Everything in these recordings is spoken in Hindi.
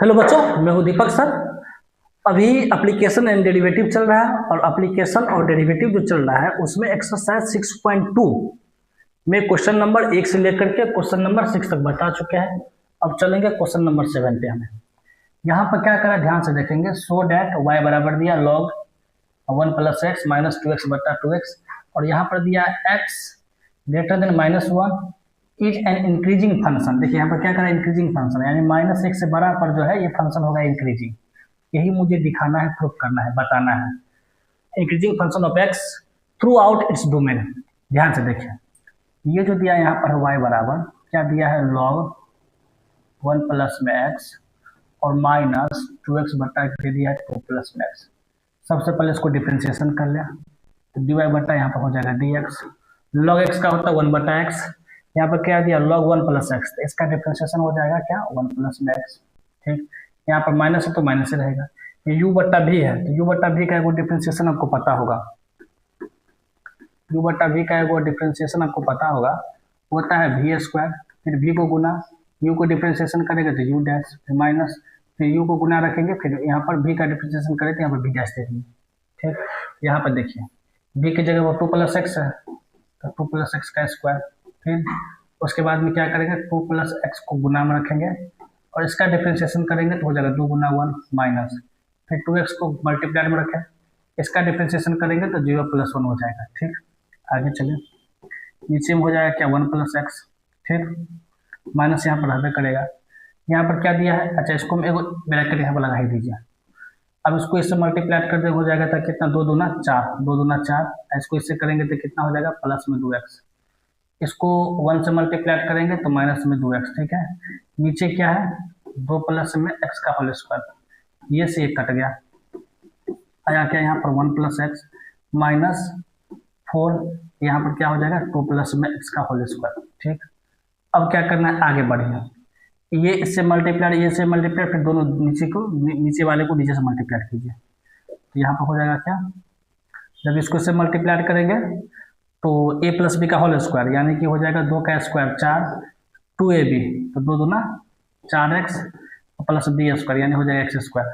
हेलो बच्चों, मैं हूं दीपक सर। अभी एप्लीकेशन एंड डेरिवेटिव चल रहा है और एप्लीकेशन और डेरिवेटिव जो चल रहा है उसमें एक्सरसाइज 6.2 में क्वेश्चन नंबर 1 से लेकर के क्वेश्चन नंबर 6 तक बता चुके हैं। अब चलेंगे क्वेश्चन नंबर 7 पे। हमें यहाँ पर क्या करा, ध्यान से देखेंगे। सो डैट y बराबर दिया log 1 + x माइनस 2x बटा 2x, और यहाँ पर दिया x greater than -1 is an increasing function. देखिए यहाँ पर क्या करा, इंक्रीजिंग फंक्शन, यानी -1 से बड़ा पर जो है ये फंक्शन होगा इंक्रीजिंग। यही मुझे दिखाना है, प्रूफ करना है, बताना है। Increasing function of x through out its domain. ध्यान से देखिए, ये जो दिया यहाँ पर y बराबर क्या दिया है, log 1 + x और माइनस 2x बटा के दिया है 2 + x। सबसे पहले इसको डिफ्रेंशिएशन कर लिया तो dy बटा यहाँ पर हो जाएगा dx। log x का होता है 1 बटा x, यहाँ पर क्या दिया log 1 + x, तो इसका डिफ्रेंशिएशन हो जाएगा क्या 1 + x। ठीक, यहाँ पर माइनस है तो माइनस ही रहेगा। ये u बटा v है तो u बटा v का एगो डिफ्रेंशिएशन आपको पता होगा। u बटा v का एगो डिफ्रेंशिएशन आपको पता होगा, होता है v²। फिर v को गुना, u को डिफ्रेंशिएशन करेंगे तो u डैश, फिर माइनस, फिर u को गुना रखेंगे, फिर यहाँ पर v का डिफ्रेंशिएशन करें तो यहाँ पर v डैश दे देंगे। ठीक, यहाँ पर देखिए v की जगह वो 2 + x है तो 2 + x का स्क्वायर। फिर उसके बाद में क्या करेंगे, 2 + x को गुना में रखेंगे और इसका डिफ्रेंशिएशन करेंगे तो हो जाएगा 2 × 1 माइनस, फिर 2x को मल्टीप्लाई में रखें, इसका डिफ्रेंशिएशन करेंगे तो 0 + 1 हो जाएगा। ठीक, आगे चलिए, नीचे में हो जाएगा क्या 1 + x, ठीक, माइनस यहाँ पर रहबे करेगा। यहाँ पर क्या दिया है, अच्छा इसको एगो ब्रैकेट यहाँ पर लगा ही दीजिए। अब इसको इससे मल्टीप्लाई कर दे हो जाएगा था कितना, 2 दूना 4, 2 दूना 4। इसको इससे करेंगे तो कितना हो जाएगा, प्लस में 2x। इसको 1 से मल्टीप्लाई करेंगे तो माइनस में 2x। ठीक है, नीचे क्या है 2 + में x का होल स्क्वायर, ये से एक कट गया, आया क्या यहाँ पर 1 + x माइनस 4, यहाँ पर क्या हो जाएगा 2 + में x का होल स्क्वायर। ठीक, अब क्या करना है, आगे बढ़िए, ये इससे मल्टीप्लाई, ये से मल्टीप्लाई, फिर दोनों नीचे वाले को नीचे से मल्टीप्लाई कीजिए तो यहाँ पर हो जाएगा क्या, जब इसको से मल्टीप्लाई करेंगे तो a + b का होल स्क्वायर, यानी कि हो जाएगा 2 का स्क्वायर 4, 2ab तो 2 दूना 4x प्लस b², यानी हो जाएगा x²।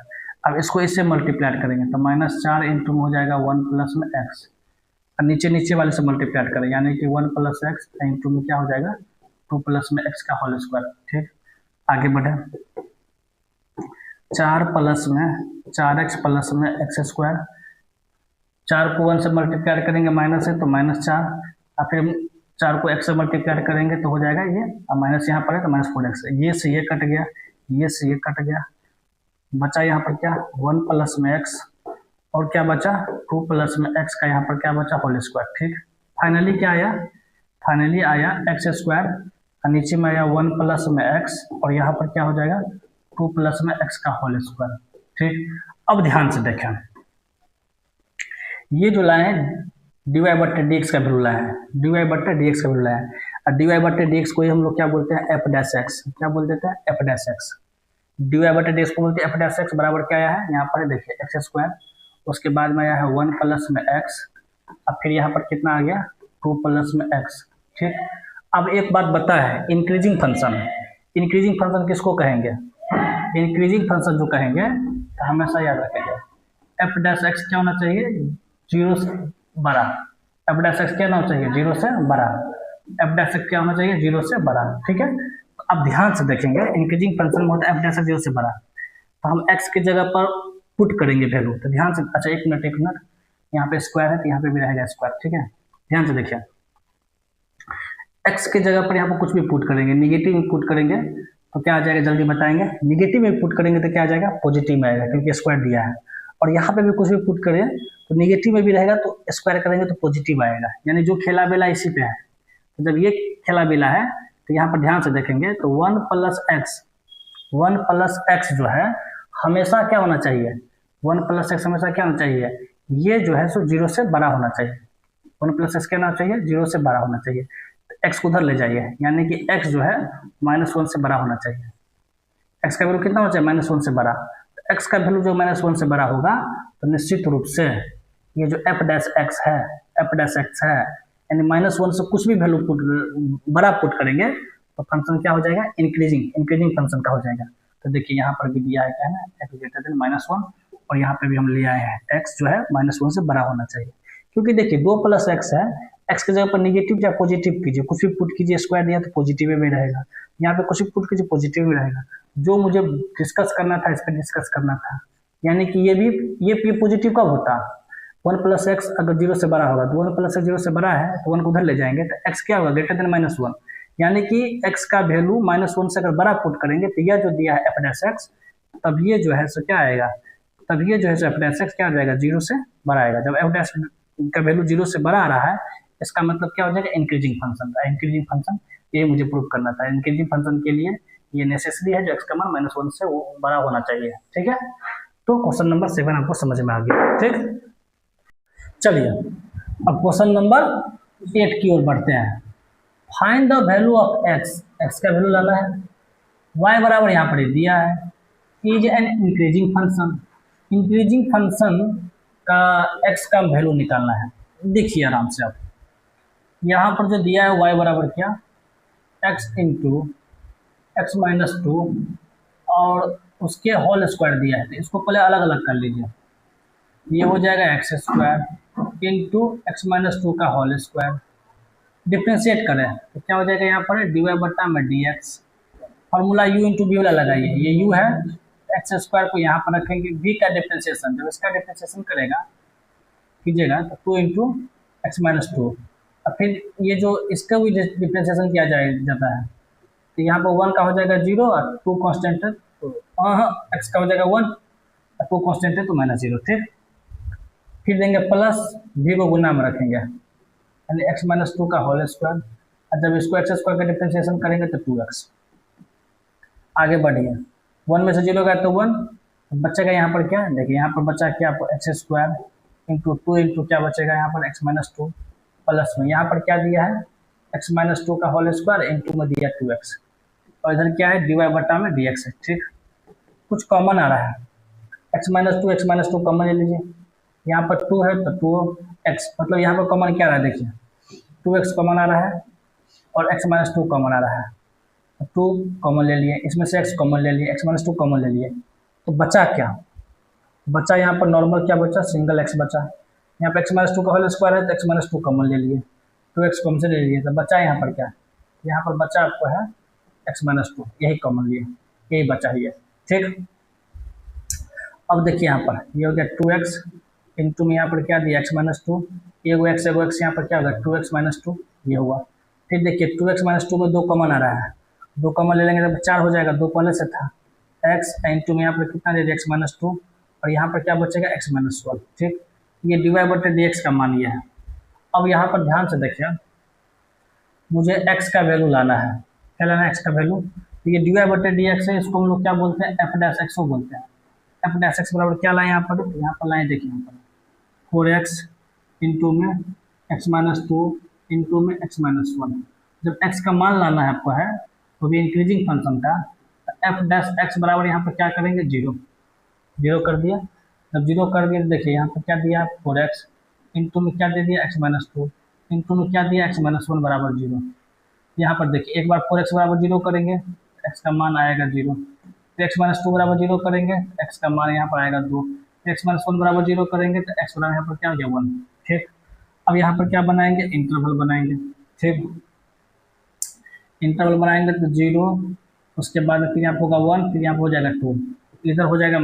अब इसको इससे मल्टीप्लाई करेंगे तो -4 इंटू में हो जाएगा 1 + में x, और नीचे वाले से मल्टीप्लाई करें यानी कि 1 + x इंटू में क्या हो जाएगा 2 + में x का होल स्क्वायर। ठीक, आगे बढ़े, 4 + में 4x प्लस में x², 4 को 1 से मल्टीप्लाई करेंगे माइनस है तो -4, और फिर 4 को x से मल्टीप्लाई करेंगे तो हो जाएगा ये, और माइनस यहाँ पर है तो -4x। ये से ये कट गया, ये से ये कट गया, बचा यहाँ पर क्या 1 + में x, और क्या बचा 2 + में x का यहाँ पर क्या बचा होल स्क्वायर। ठीक, फाइनली क्या आया, फाइनली आया x², और नीचे में आया 1 + में x, और यहाँ पर क्या हो जाएगा 2 + में x का होल स्क्वायर। ठीक, अब ध्यान से देखें, ये जो लाए हैं dy/dx का वैल्यू लाए हैं, dy/dx का वैल्यू लाए हैं, और dy/dx को ही हम लोग क्या बोलते हैं f'(x), क्या बोल देते हैं f'(x), dy/dx को बोलते हैं f'(x) बराबर क्या आया है यहाँ पर देखिए x², उसके बाद में आया है 1 + में x, अब फिर यहाँ पर कितना आ गया 2 + में x। ठीक, अब एक बात बता है, इंक्रीजिंग फंक्शन, इंक्रीजिंग फंक्शन किसको कहेंगे, इंक्रीजिंग फंक्शन जो कहेंगे तो हमेशा याद रखेंगे f'(x) क्या होना चाहिए 0 से बड़ा, f'(x) क्या होना चाहिए 0 से बड़ा, f'(x) क्या होना चाहिए 0 से बड़ा। ठीक है, अब ध्यान से देखेंगे, इंक्रीजिंग फंक्शन में होता है f'(x) 0 से बड़ा, तो हम x की जगह पर पुट करेंगे वैल्यू, तो ध्यान से, अच्छा एक मिनट, यहाँ पे स्क्वायर है तो यहाँ पे भी रहेगा स्क्वायर। ठीक है, ध्यान से देखिए, x की जगह पर यहाँ पर कुछ भी पुट करेंगे, निगेटिव में पुट करेंगे तो क्या आ जाएगा जल्दी बताएंगे, निगेटिव में पुट करेंगे तो क्या आ जाएगा पॉजिटिव में आएगा क्योंकि स्क्वायर दिया है, और यहाँ पे भी कुछ भी पुट करें तो निगेटिव में भी रहेगा तो स्क्वायर करेंगे तो पॉजिटिव आएगा, यानी जो खेला बेला इसी पे है। तो जब ये खेला बेला है तो यहाँ पर ध्यान से देखेंगे तो 1 + x जो है हमेशा क्या होना चाहिए, 1 + x हमेशा क्या होना चाहिए, ये जो है सो 0 से बड़ा होना चाहिए, 1 + x क्या होना चाहिए 0 से बड़ा होना चाहिए। x को उधर ले जाइए, यानी कि x जो है -1 से बड़ा होना चाहिए, x का वैल्यू कितना होना चाहिए -1 से बड़ा, तो x का वैल्यू जो -1 से बड़ा होगा तो निश्चित रूप से ये जो f'(x) है, यानी -1 से कुछ भी वैल्यू बड़ा पुट करेंगे तो फंक्शन क्या हो जाएगा इंक्रीजिंग फंक्शन का हो जाएगा। तो देखिए यहाँ पर भी दिया है क्या है ना, एक्स ग्रेटर देन -1, और यहाँ पे भी हम ले आए हैं एक्स जो है -1 से बड़ा होना चाहिए। क्योंकि देखिए 2 + x है, एक्स की जगह पर निगेटिव या पॉजिटिव कीजिए, कुछ भी पुट कीजिए, स्क्वायर दिया तो पॉजिटिव में रहेगा, यहाँ पे कुछ भी पुट कीजिए पॉजिटिव में रहेगा। जो मुझे डिस्कस करना था इस पर डिस्कस करना था, यानी कि ये पॉजिटिव कब होता है, 1 + x अगर 0 से बड़ा होगा तो 1 + x 0 से बड़ा है तो 1 को उधर ले जाएंगे तो x क्या होगा, ग्रेटर देन -1, यानी कि x का वैल्यू -1 से अगर बड़ा पुट करेंगे तो यह जो दिया है f'(x), तब ये जो है सो क्या आएगा, तब ये जो है f'(x) क्या आ जाएगा, 0 से बड़ा आएगा। जब f' का वैल्यू 0 से बड़ा आ रहा है, इसका मतलब क्या हो जाएगा, इंक्रीजिंग फंक्शन का। इंक्रीजिंग फंक्शन ये मुझे प्रूव करना था। इंक्रीजिंग फंक्शन के लिए ये नेसेसरी है जो x का मान -1 से वो बड़ा होना चाहिए, ठीक है। तो क्वेश्चन नंबर 7 आपको समझ में आ गया, ठीक। चलिए अब क्वेश्चन नंबर 8 की ओर बढ़ते हैं। Find the value of x का वैल्यू लाना है, y बराबर यहाँ पर दिया है, is an increasing function. Increasing function का x का वैल्यू निकालना है। देखिए आराम से आप, यहाँ पर जो दिया है y बराबर क्या, x × x - 2 और उसके होल स्क्वायर दिया है, तो इसको पहले अलग अलग कर लीजिए। ये हो जाएगा x² × x - 2 का होल स्क्वायर। डिफ्रेंशिएट करें तो क्या हो जाएगा, यहाँ पर dy/dx, फॉर्मूला u × v वाला लगाइए, ये u है, x² को यहाँ पर रखेंगे, v का डिफ्रेंशिएशन, जब इसका डिफ्रेंशिएशन कीजिएगा तो 2 × x - 2, और फिर ये जो इसका भी डिफ्रेंशिएशन किया जाता है, तो यहाँ पर 1 का हो जाएगा 0 और 2 कांस्टेंट है, तो x का हो जाएगा 1 और 2 कांस्टेंट है तो -0, ठीक। फिर देंगे प्लस, v को गुना में रखेंगे, यानी x - 2 का होल स्क्वायर, और जब इसको x² का डिफ्रेंशिएशन करेंगे तो 2x। आगे बढ़िए, 1 में से 0 गया तो 1, बचेगा यहाँ पर क्या, देखिए यहाँ पर बचा क्या, x² × 2 × क्या बचेगा यहाँ पर x - 2, प्लस में यहाँ पर क्या दिया है, x - 2 का होल स्क्वायर इंटू में दिया 2x, और इधर क्या है, dy/dx है, ठीक। कुछ कॉमन आ रहा है, x - 2 कॉमन ले लीजिए, यहाँ पर 2 है तो 2x, मतलब यहाँ पर कॉमन क्या आ रहा है, देखिए 2x कॉमन आ रहा है और x - 2 कॉमन आ रहा है, 2 कॉमन ले लिए, इसमें से x कॉमन ले लिए, x - 2 कॉमन ले लिए, तो बचा क्या, बचा यहाँ पर नॉर्मल क्या बचा, सिंगल x बचा। यहाँ पर x - 2 का होल स्क्वायर है तो x - 2 कॉमन ले लिए, 2x कॉमन से ले लिए, तो बचा यहाँ पर क्या, यहाँ पर बचा आपको है x - 2, यही कॉमन लिए, यही बचा ही है, ठीक। अब देखिए यहाँ पर ये हो गया 2x इंटू में यहाँ पर क्या दिया x - 2, एगो x यहाँ पर क्या होगा 2x - 2 ये हुआ। फिर देखिए 2x - 2 में 2 कॉमन आ रहा है, 2 कॉमन ले लेंगे तो 4 हो जाएगा, 2 पहले से था, x इंटू में यहाँ पर कितना दे दिया x - 2, और यहाँ पर क्या बचेगा x - 1, ठीक। ये dy/dx का मान ये है। अब यहाँ पर ध्यान से देखिए, मुझे x का वैल्यू लाना है, क्या लाना है x का वैल्यू, तो ये dy/dx है, इसको हम लोग क्या बोलते हैं, f'(x) को बोलते हैं। f'(x) बराबर क्या लाए यहाँ पर लाए, देखिए यहाँ पर 4x इंटू में x - 2 इंटू में x - 1। जब x का मान लाना है आपको है, तो भी इंक्रीजिंग फंक्शन का, f'(x) बराबर यहाँ पर क्या करेंगे, 0 कर दिया। जब 0 कर दिया तो देखिए यहाँ पर क्या दिया 4x इंटू में क्या दे दिया x - 2 इंटू में क्या दिया x - 1 बराबर 0। यहाँ पर देखिए एक बार 4x बराबर 0 करेंगे तो x का मान आएगा 0, तो x - 2 बराबर 0 करेंगे तो x का मान यहाँ पर आएगा 2, x - 1 बराबर 0 करेंगे तो x बराबर यहाँ पर क्या हो गया 1, ठीक। अब यहाँ पर क्या बनाएंगे, इंटरवल बनाएंगे, ठीक। इंटरवल बनाएंगे तो 0, उसके बाद फिर यहाँ होगा 1, फिर यहाँ हो जाएगा 2, इधर हो जाएगा -∞,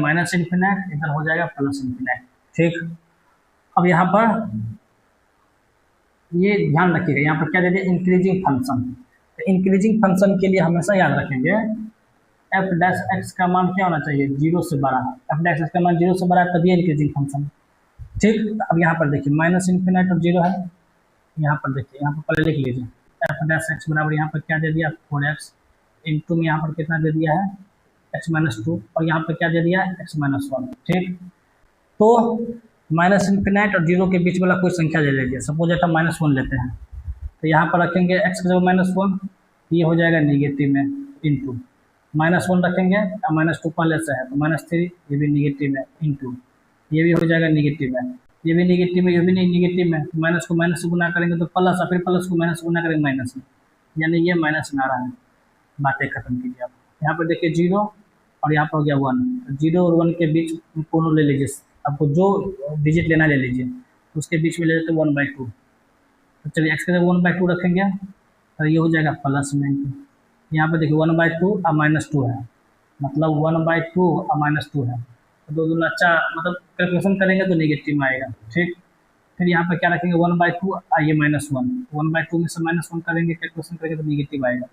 इधर हो जाएगा +∞, ठीक। अब यहाँ पर ये ध्यान रखिएगा, यहाँ पर क्या दे दिया, इंक्रीजिंग फंक्शन। तो इंक्रीजिंग फंक्शन के लिए हमेशा याद रखेंगे f'(x) का मान क्या होना चाहिए, 0 से बड़ा। f'(x) का मान 0 से बड़ा तभी इंक्रीजिंग फंक्शन, ठीक। अब यहाँ पर देखिए -∞ और 0 है, यहाँ पर देखिए, यहाँ पर पहले लिख लीजिए f'(x) बराबर यहाँ पर क्या दे दिया 4x इंटू में यहाँ पर कितना दे दिया है x - 2, और यहाँ पर क्या दे दिया है x - 1, ठीक। तो -∞ और 0 के बीच वाला कोई संख्या ले लीजिए, सपोज एटा -1 लेते हैं, तो यहाँ पर रखेंगे x की जगह -1, ये हो जाएगा नेगेटिव में, इंटू -1 रखेंगे और -2 पहले से है तो -3, ये भी नेगेटिव में, इंटू ये भी हो जाएगा नेगेटिव में, ये भी नेगेटिव में, ये भी नहीं नेगेटिव में, तो माइनस को माइनस से गुना करेंगे तो प्लस, और फिर प्लस को माइनस से गुना करेंगे माइनस में, यानी ये माइनस में आ रहा है। बातें खत्म कीजिए आप। यहाँ पर देखिए 0 और यहाँ पर हो गया 1। 0 और 1 के बीच दोनों ले लीजिए, आपको जो डिजिट लेना ले लीजिए, तो उसके बीच में ले लेते 1/2। तो चलिए एक्स की जगह 1/2 रखेंगे, तो ये हो जाएगा प्लस में। यहाँ पर देखिए 1/2 और -2 है, मतलब 1/2 और -2 है, तो 2 दूना 4, मतलब कैलकुलेशन करेंगे तो नेगेटिव में आएगा। ठीक, फिर यहाँ पर क्या रखेंगे 1/2 और ये -1, 1/2 में से -1 करेंगे, कैलकुलेशन करेंगे तो नेगेटिव आएगा।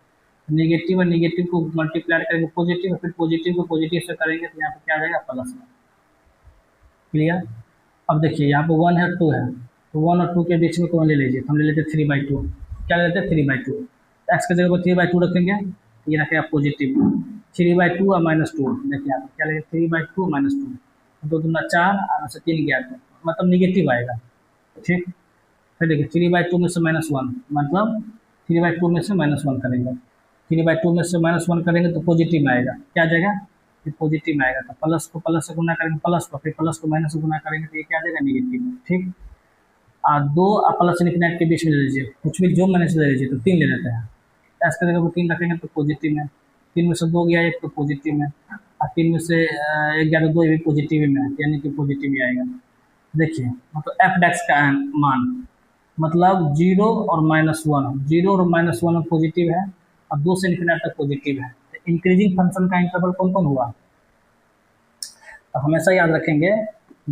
नेगेटिव और नेगेटिव को मल्टीप्लाई करेंगे पॉजिटिव, फिर पॉजिटिव को पॉजिटिव से करेंगे तो यहाँ पर क्या आ जाएगा प्लस में। क्लियर। अब देखिए यहाँ पर 1 है 2 है, तो 1 और 2 के बीच में कौन ले लीजिए, हम ले लेते 3/2। क्या ले लेते 3/2, एक्स की जगह पर 3/2 रखेंगे, ये रखेगा पॉजिटिव 3/2 और -2। देखिए आप क्या लगेगा 3/2 -2, 2 दूना 4 और से 3 गया, मतलब निगेटिव आएगा। ठीक, फिर देखिए 3/2 में से -1, मतलब 3/2 में से -1 करेंगे, 3/2 में से -1 करेंगे तो पॉजिटिव में आएगा। क्या आ जाएगा, फिर पॉजिटिव में आएगा, तो प्लस को प्लस से गुना करेंगे प्लस को, फिर प्लस को माइनस से गुना करेंगे तो ये क्या आ जाएगा नेगेटिव में। ठीक, और 2 और प्लस इनफिनिटी के बीच में ले लीजिए, कुछ भी जो माइनस ले लीजिए, तो 3 ले लेते हैं, एक्स की जगह पर 3 रखेंगे तो पॉजिटिव में, 3 में से 2 गया 1 तो पॉजिटिव में, और 3 में से 1 गया तो 2 भी पॉजिटिव में, यानी कि पॉजिटिव ही आएगा। देखिए मतलब एफ डेक्स का मान मतलब 0 और -1, 0 और -1 पॉजिटिव है और 2 से इन्फिनिटी तक पॉजिटिव है। तो इंक्रीजिंग फंक्शन का इंटरवल कौन कौन हुआ, तो हमेशा याद रखेंगे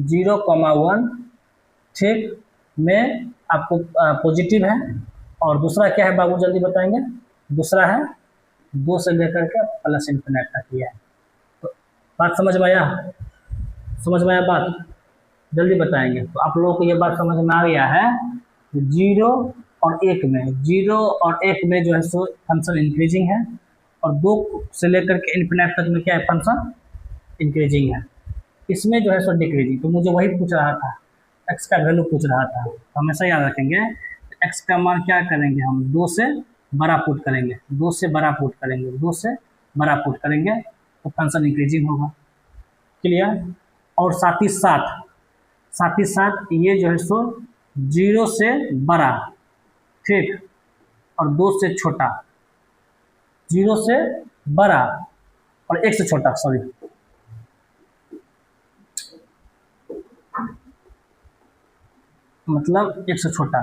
0,1 ठीक में आपको पॉजिटिव है, और दूसरा क्या है बाबू जल्दी बताएंगे, दूसरा है 2 से लेकर के प्लस इन्फिनिटी तक ही है। तो बात समझ में आया, समझ में आया बात, जल्दी बताएंगे। तो आप लोगों को ये बात समझ में आ गया है, 0 और 1 में, 0 और 1 में जो है सो फंक्शन इंक्रीजिंग है, और 2 से लेकर के इन्फिनिटी तक में क्या है फंक्शन इंक्रीजिंग है, इसमें जो है सो डिक्रीजिंग। तो मुझे वही पूछ रहा था, एक्स का वैल्यू पूछ रहा था, तो हमेशा याद रखेंगे एक्स का मान क्या करेंगे हम 2 से बड़ा पुट करेंगे, 2 से बड़ा पुट करेंगे, 2 से बड़ा पुट करेंगे तो फंक्शन इंक्रीजिंग होगा। क्लियर। और साथ ही साथ ये जो है सो 0 से बड़ा ठीक और 2 से छोटा, 0 से बड़ा और 1 से छोटा, सॉरी मतलब 1 से छोटा,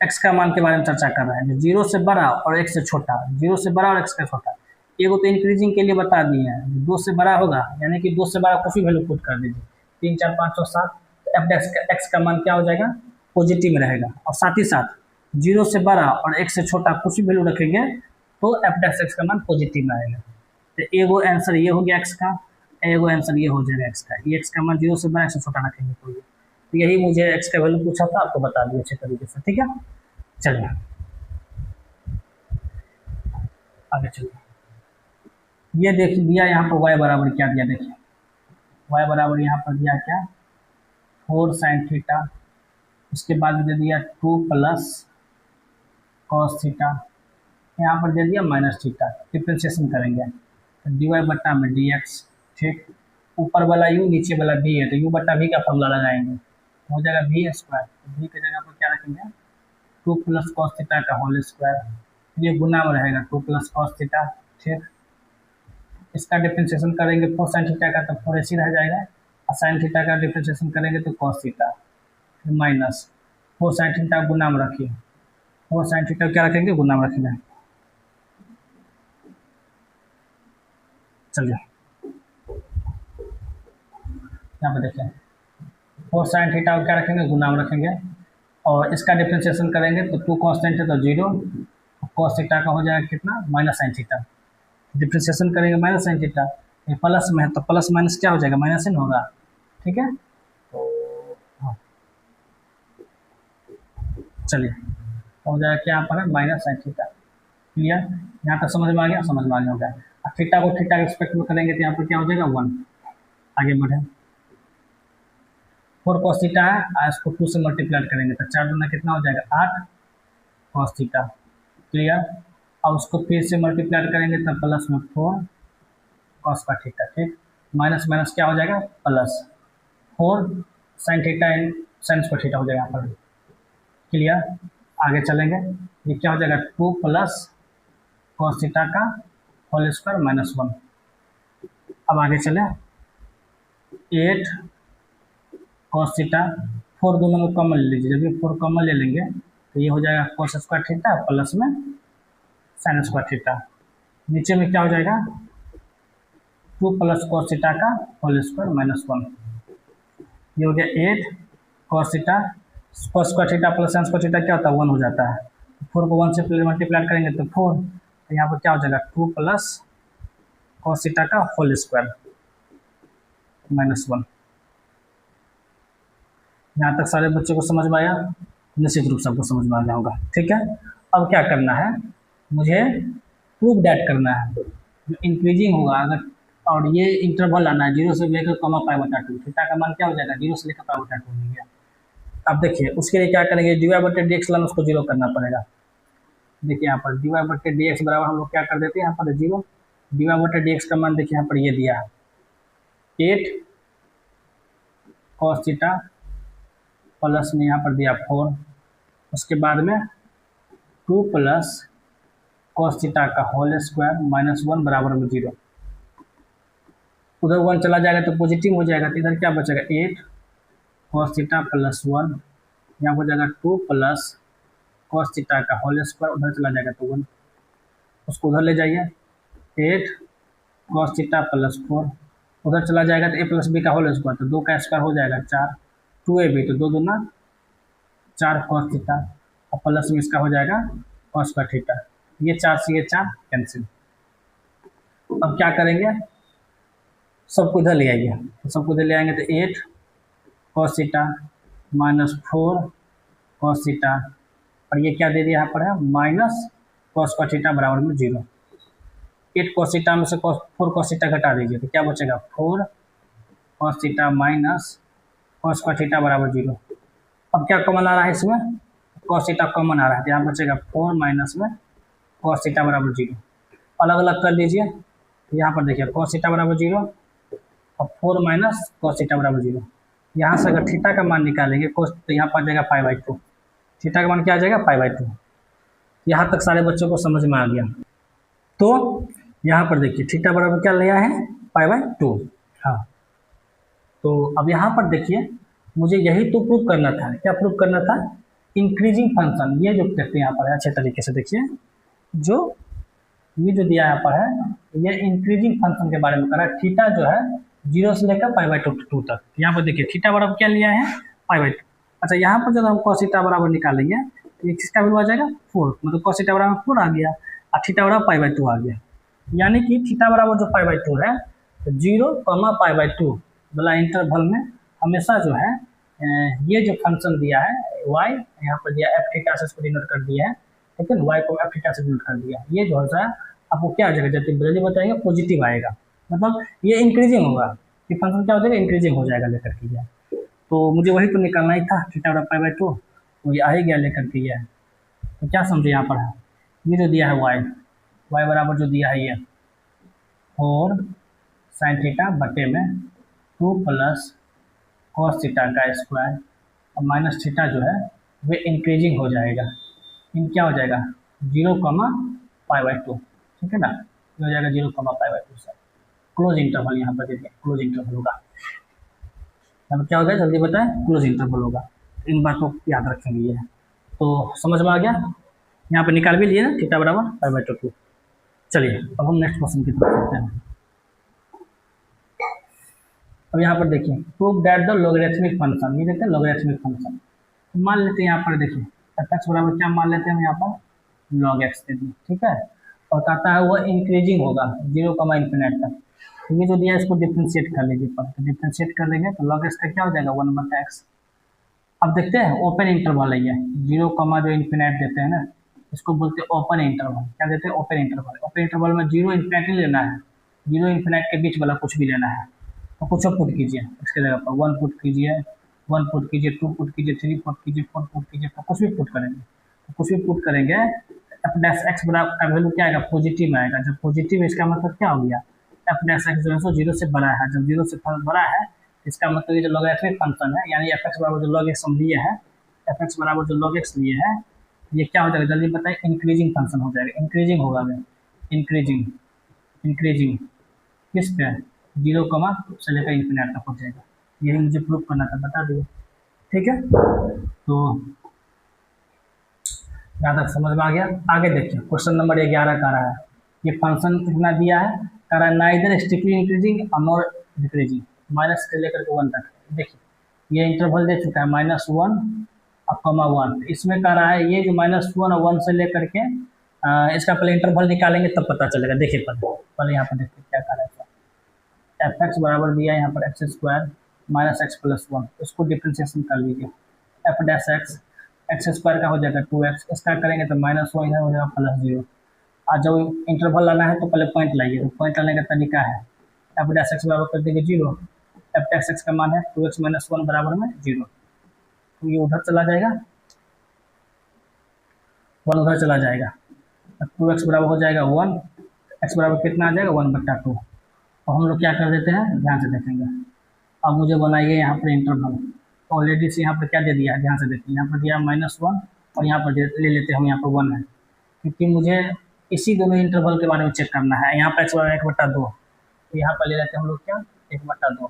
एक्स का मान के बारे में चर्चा कर रहे हैं, 0 से बड़ा और 1 से छोटा, 0 से बड़ा और 1 से छोटा। ये वो तो इंक्रीजिंग के लिए बता दिए हैं, 2 से बड़ा होगा यानी कि 2 से बड़ा कुछ भी वैल्यू पुट कर दीजिए, 3 4 5 और 7, तो एफ एक्स का मान क्या हो जाएगा पॉजिटिव में रहेगा। और साथ ही साथ 0 से बड़ा और 1 से छोटा कुछ भी वैल्यू रखेंगे तो एफ एक्स का मान पॉजिटिव में आएगा। तो एगो आंसर ये हो गया एक्स का, एगो आंसर ये हो जाएगा एक्स का, ये एक्स का मान 0 से बड़ा 1 से छोटा रखेंगे तो ये, तो यही मुझे एक्स का वैल्यू पूछा था, आपको बता दिया अच्छे तरीके से। ठीक है, चलिए आगे चलिए। ये देख दिया यहाँ पर y बराबर क्या दिया, देखिए y बराबर यहाँ पर दिया क्या 4 sin थीटा, उसके बाद दे दिया 2 प्लस cos थीटा, यहाँ पर दे दिया माइनस थीटा। डिफ्रेंशिएशन करेंगे तो dy बट्टा में dx, ठीक, ऊपर वाला u नीचे वाला v है तो u बट्टा v का फॉर्मूला लगाएंगे, हो जाएगा v स्क्वायर, v की जगह पर क्या रखेंगे 2 प्लस cos थीटा का होल स्क्वायर, ये गुना में रहेगा 2 प्लस cos थीटा। ठीक, इसका डिफ्रेंशिएशन करेंगे 4 sin थीटा का तो 4 ऐसे रह जाएगा, और sin थीटा का डिफ्रेंशिएशन करेंगे तो cos थीटा, फिर माइनस 4 sin थीटा गुना में रखिए, 4 sin थीटा क्या रखेंगे गुना में रखेंगे। चलिए यहाँ पर देखिए 4 sin थीटा क्या रखेंगे गुना में रखेंगे, और इसका डिफ्रेंशिएशन करेंगे तो 2 कांस्टेंट है तो 0, cos थीटा का हो जाएगा कितना माइनस sin थीटा, डिफ्रेंशिएशन करेंगे माइनस sin थीटा, ये प्लस में है तो प्लस माइनस क्या हो जाएगा माइनस ही होगा। ठीक है, तो हाँ चलिए हो जाएगा क्या यहाँ पर है माइनस sin थीटा। क्लियर, यहाँ तक समझ में आ गया, समझ में आ गया होगा। अब थीटा को थीटा के रिस्पेक्ट में करेंगे तो यहाँ पर क्या हो जाएगा 1, आगे बढ़े 4 cos थीटा है, और इसको 2 से मल्टीप्लाई करेंगे तो 4 दूना कितना हो जाएगा 8 cos थीटा। क्लियर, और उसको फिर से मल्टीप्लाई करेंगे तो प्लस में 4 cos का थीटा, ठीक, माइनस माइनस क्या हो जाएगा plus 4 sin theta in sin square theta हो जाएगा यहाँ पर। क्लियर, आगे चलेंगे, ये क्या हो जाएगा 2 प्लस cos थीटा का होल स्क्वायर माइनस 1। अब आगे चले, 8 cos थीटा, 4 दोनों में कॉमन ले लीजिए, जब ये 4 कॉमन ले लेंगे तो ये हो जाएगा cos स्क्वायर थीटा प्लस में sin स्क्वायर थीटा। नीचे में क्या हो जाएगा 2 प्लस cos थीटा का होल स्क्वायर माइनस 1। ये हो गया 8 cos theta, cos square theta plus sin square theta क्या होता है 1 हो जाता है। 4 को 1 से मल्टीप्लाई करेंगे तो 4, तो यहाँ पर क्या हो जाएगा 2 प्लस cos थीटा का होल स्क्वायर माइनस 1। यहाँ तक सारे बच्चों को समझ में आया? निश्चित रूप से आपको समझ में आ गया होगा। ठीक है, अब क्या करना है, मुझे प्रूफ दैट करना है जो इंक्रीजिंग होगा अगर, और ये इंटरवल आना है 0 से लेकर कॉमा π/2। थीटा का मान क्या हो जाएगा 0 से लेकर π/2 हो गया। अब देखिए उसके लिए क्या करेंगे, dy/dx लाना उसको 0 करना पड़ेगा। देखिए यहाँ पर dy/dx बराबर हम लोग क्या कर देते हैं, यहाँ पर 0। dy/dx का मान देखिए यहाँ पर ये दिया है 8 cos थीटा प्लस में यहाँ पर दिया 4, उसके बाद में 2 प्लस cos थीटा का होल स्क्वायर माइनस 1 बराबर में 0। उधर 1 चला जाएगा तो पॉजिटिव हो जाएगा, तो इधर क्या बचेगा 8 cos थीटा प्लस 1, यहाँ हो जाएगा 2 प्लस cos थीटा का होल स्क्वायर, उधर चला जाएगा तो 1, उसको उधर ले जाइए 8 cos थीटा प्लस 4, उधर चला जाएगा तो a प्लस बी का होल स्क्वायर, तो 2 का स्क्वायर हो जाएगा 4, 2ab तो 2 दूना 4 cos थीटा और प्लस में इसका हो जाएगा cos स्क्वायर थीटा। ये 4 से ये 4 कैंसिल। अब क्या करेंगे, सबको इधर ले आइए, तो सबको इधर ले आएंगे तो 8 cos theta minus 4 cos theta, और ये क्या दे दिया यहाँ पर है माइनस cos स्क्वायर थीटा बराबर में 0। 8 cos थीटा में से 4 cos थीटा घटा दीजिए तो क्या बचेगा 4 cos theta minus cos square theta बराबर 0। अब क्या कॉमन आ रहा है इसमें, cos थीटा कॉमन आ रहा है, तो यहाँ बचेगा 4 माइनस में cos थीटा बराबर 0। अलग अलग कर लीजिए, तो यहाँ पर देखिए cos थीटा बराबर 0 और 4 माइनस cos थीटा बराबर 0। यहाँ से अगर थीटा का मान निकालेंगे cos, तो यहाँ पर आ जाएगा π/2। थीटा का मान क्या आ जाएगा π/2। यहाँ तक सारे बच्चों को समझ में आ गया। तो यहाँ पर देखिए थीटा बराबर क्या लिया है π/2। हाँ, तो अब यहाँ पर देखिए मुझे यही तो प्रूफ करना था, क्या प्रूफ करना था, इंक्रीजिंग फंक्शन। ये जो कहते हैं यहाँ पर है अच्छे तरीके से देखिए, जो ये जो दिया यहाँ पर है ये इंक्रीजिंग फंक्शन के बारे में कर रहा है। थीटा जो है 0 से लेकर π/2 तक, यहाँ पर देखिए थीटा बराबर क्या लिया है π/2। अच्छा, यहाँ पर जब हम cos थीटा बराबर निकालेंगे तो एक चीज़ का वैल्यू आ जाएगा 4, मतलब cos थीटा बराबर 4 आ गया और थीटा बराबर π/2 आ गया। यानी कि थीटा बराबर जो π/2 है, 0, π/2 वाला इंटरवल में हमेशा जो है ये जो फंक्शन दिया है y, यहाँ पर दिया f थीटा से इसको डिनोट कर दिया है, ठीक है, y को f थीटा से डिनोट कर दिया। ये जो है आपको क्या आ जाएगा, जब वैल्यू बताएंगे पॉजिटिव आएगा, मतलब ये इंक्रीजिंग होगा, ये फंक्शन क्या हो जाएगा इंक्रीजिंग हो जाएगा लेकर के ये। तो मुझे वही तो निकालना ही था, थीटा बराबर π/2, तो ये आ ही गया लेकर के ये। तो क्या समझे यहाँ पर है, ये जो दिया है y बराबर जो दिया है ये 4 sin थीटा बटे में 2 प्लस cos थीटा का स्क्वायर और माइनस थीटा जो है वे इंक्रीजिंग हो जाएगा, इन क्या हो जाएगा 0, π/2, ठीक है ना, ये हो जाएगा 0, π/2 से क्लोज इंटरवल। यहाँ पर देखिए क्लोज इंटरवल होगा, यहाँ पर क्या होगा जल्दी बताएं, क्लोज इंटरवल होगा। इन बातों को याद रखेंगे ये। तो समझ में आ गया, यहाँ पर निकाल भी लिए ना थीटा बराबर π/2। चलिए अब हम नेक्स्ट क्वेश्चन की तरफ चलते हैं। अब यहाँ पर देखिए prove that the logarithmic function, ये देखते हैं लॉगरिथमिक फंक्शन। मान लेते हैं यहाँ पर देखिए f(x) बराबर क्या मान लेते हैं हम यहाँ पर log x दे दिए, ठीक है, और कहता है वह इंक्रीजिंग होगा 0, ∞ तक। तो ये जो दिया है इसको डिफ्रेंशिएट कर लीजिए, पर तो डिफ्रेंशिएट कर लेंगे तो log x का क्या हो जाएगा 1/x। अब देखते हैं ओपन इंटरवल है ये 0, जो इन्फिनिट देते हैं ना, इसको बोलते हैं ओपन इंटरवल। क्या देते हैं ओपन इंटरवल। ओपन इंटरवल में 0 इन्फिनिट नहीं लेना है, 0 इन्फिनिट के बीच वाला कुछ भी लेना है। तो कुछ पुट कीजिए इसके जगह पर 1 पुट कीजिए, 1 पुट कीजिए, 2 पुट कीजिए, 3 पुट कीजिए, 4 पुट कीजिए, तो कुछ भी पुट करेंगे, तो कुछ भी पुट करेंगे f(x) बराबर का वैल्यू क्या आएगा पॉजिटिव आएगा। जब पॉजिटिव है इसका मतलब क्या हो गया f(x) जो है 0 से बड़ा है, जब 0 से बड़ा है इसका मतलब ये जो लॉगरिथमिक फंक्शन है, यानी f(x) बराबर जो log x हम लिए हैं, f(x) बराबर जो log x लिए हैं, ये क्या हो जाएगा जल्दी बताएं, इंक्रीजिंग फंक्शन हो जाएगा। इंक्रीजिंग होगा, इंक्रीजिंग किस पे 0 कमा से लेकर इन्फिनिट तक हो जाएगा। यही मुझे प्रूव करना था, बता दिए। ठीक है, तो यहाँ तक समझ में आ गया। आगे देखिए क्वेश्चन नंबर 11 का रहा है, ये फंक्शन कितना दिया है, कह रहा है नाइदर स्ट्रिक्टली इंक्रीजिंग और नॉर डिक्रीजिंग, माइनस से लेकर के 1 तक। देखिए ये इंटरवल दे चुका है -1 और -1, इसमें कह रहा है ये जो -1 और 1 से लेकर के इसका पहले इंटरवल निकालेंगे तब पता चलेगा। देखिए पहले यहाँ पर देखिए क्या कह रहा है, एफ एक्स बराबर दिया है यहाँ पर x² - x + 1, उसको डिफ्रेंशिएशन कर लीजिए, एफ डैश एक्स x² का हो जाएगा 2x, इसका करेंगे तो -1 इधर हो जाएगा +0। और जब इंटरवल लाना है तो पहले पॉइंट लाइए, तो पॉइंट लाने का तरीका है एफ डैश एक्स बराबर कर देंगे 0, एफ डैश एक्स का मान है 2x - 1 बराबर में 0, तो ये उधर चला जाएगा, 1 उधर चला जाएगा, 2x बराबर हो जाएगा 1, x बराबर कितना आ जाएगा 1/2। और हम लोग क्या कर देते हैं, ध्यान से देखेंगे। अब मुझे बनाइए यहाँ पर इंटरवल, ऑलरेडी से यहाँ पर क्या दे दिया है, ध्यान से देखिए, यहाँ पर दिया -1 और यहाँ पर ले लेते हैं हम, यहाँ पर 1 है, क्योंकि मुझे इसी दोनों इंटरवल के बारे में चेक करना है। यहाँ पर x बराबर 1/2, तो यहाँ पर ले लेते हैं हम लोग क्या 1/2,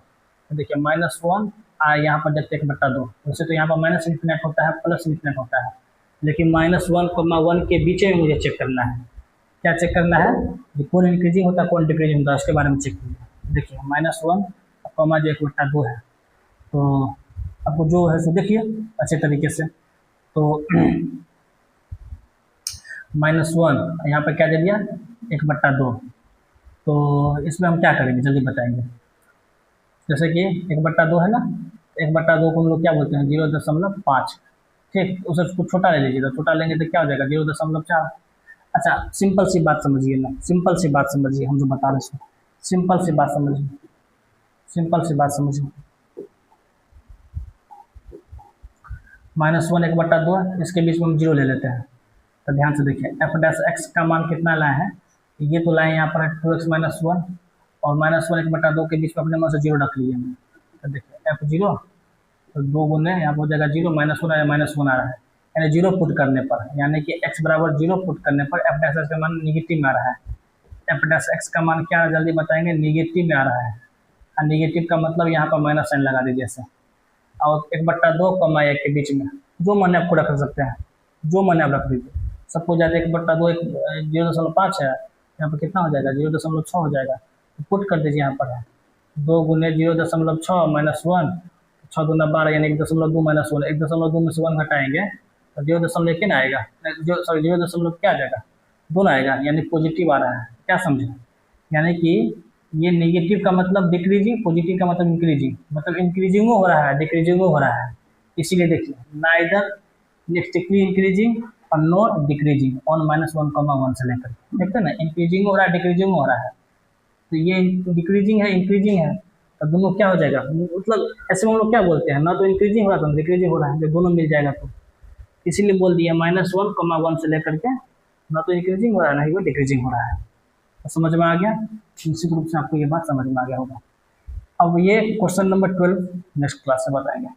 तो देखिए -1 यहाँ पर देखते हैं 1/2, वैसे तो यहाँ पर माइनस इन्फिनिट होता है प्लस इन्फिनिट होता है, लेकिन -1, 1 के बीच में मुझे चेक करना है। क्या चेक करना है, जो कौन इंक्रीजिंग होता है कौन डिक्रीजिंग होता है उसके बारे में चेक कीजिए। देखिए -1 कमा जो 1/2 है, तो आपको जो है सो देखिए अच्छे तरीके से, तो -1 यहाँ पर क्या दे दिया 1/2, तो इसमें हम क्या करेंगे जल्दी बताएंगे। जैसे कि 1/2 है ना, 1/2 को हम लोग क्या बोलते हैं 0.5, ठीक, उसे कुछ छोटा ले लीजिए, तो छोटा लेंगे तो क्या हो जाएगा 0.4। अच्छा सिंपल सी बात समझिए ना, सिंपल सी बात समझिए, हम जो बता रहे हैं सिंपल सी बात समझिए, सिंपल सी बात समझिए, -1 1/2 है, इसके बीच में हम 0 ले लेते हैं, तो ध्यान से देखिए एफ डैश एक्स का मान कितना लाए हैं, ये तो लाए यहाँ पर 2x - 1 और -1 1/2 के बीच में अपने मन से 0 रख लिए हमने, तो देखिए f0 तो 2 गुने यहाँ पर हो जाएगा 0, -1 आया -1 आ रहा है, यानी 0 पुट करने पर, यानी कि x बराबर 0 पुट करने पर एफ डैश एक्स का मान निगेटिव में आ रहा है। एफ डैश एक्स का मान क्या जल्दी बताएंगे, निगेटिव में आ रहा है, और निगेटिव का मतलब यहाँ पर माइनस साइन लगा दीजिए ऐसे, और 1/2 कमा 1 के बीच में जो मन आपको रख सकते हैं, जो मन आप रख दीजिए। सपोज जाए 1/2 0.5 है, यहाँ पर कितना हो जाएगा 0.6 हो जाएगा, तो पुट कर दीजिए, यहाँ पर है 2 गुने 0.6 -1, 6 दूना 12 यानी 1.2 - 1, 1.2 में से 1 घटाएंगे तो 0.1 आएगा, सॉरी 0. क्या आ जाएगा 2 आएगा, यानी पॉजिटिव आ रहा है। क्या समझे, यानी कि ये नेगेटिव का मतलब डिक्रीजिंग, पॉजिटिव का मतलब इंक्रीजिंग, मतलब इंक्रीजिंग हो रहा है डिक्रीजिंग हो रहा है। इसीलिए देखिए नाइदर स्ट्रिक्टली इंक्रीजिंग और नो डिक्रीजिंग ऑन -1, 1 से लेकर, देखते हैं ना इंक्रीजिंग हो रहा है डिक्रीजिंग हो रहा है, तो ये डिक्रीजिंग है इंक्रीजिंग है, तो दोनों क्या हो जाएगा, मतलब ऐसे में हम लोग क्या बोलते हैं, ना तो इंक्रीजिंग हो रहा है ना डिक्रीजिंग हो रहा है, जब दोनों मिल जाएगा तो इसीलिए बोल दिया -1, 1 से लेकर के ना तो इंक्रीजिंग हो रहा है ना ही वो डिक्रीजिंग हो रहा है। तो समझ में आ गया, निश्चित रूप से आपको ये बात समझ में आ गया होगा। अब ये क्वेश्चन नंबर 12 नेक्स्ट क्लास से बताएंगे।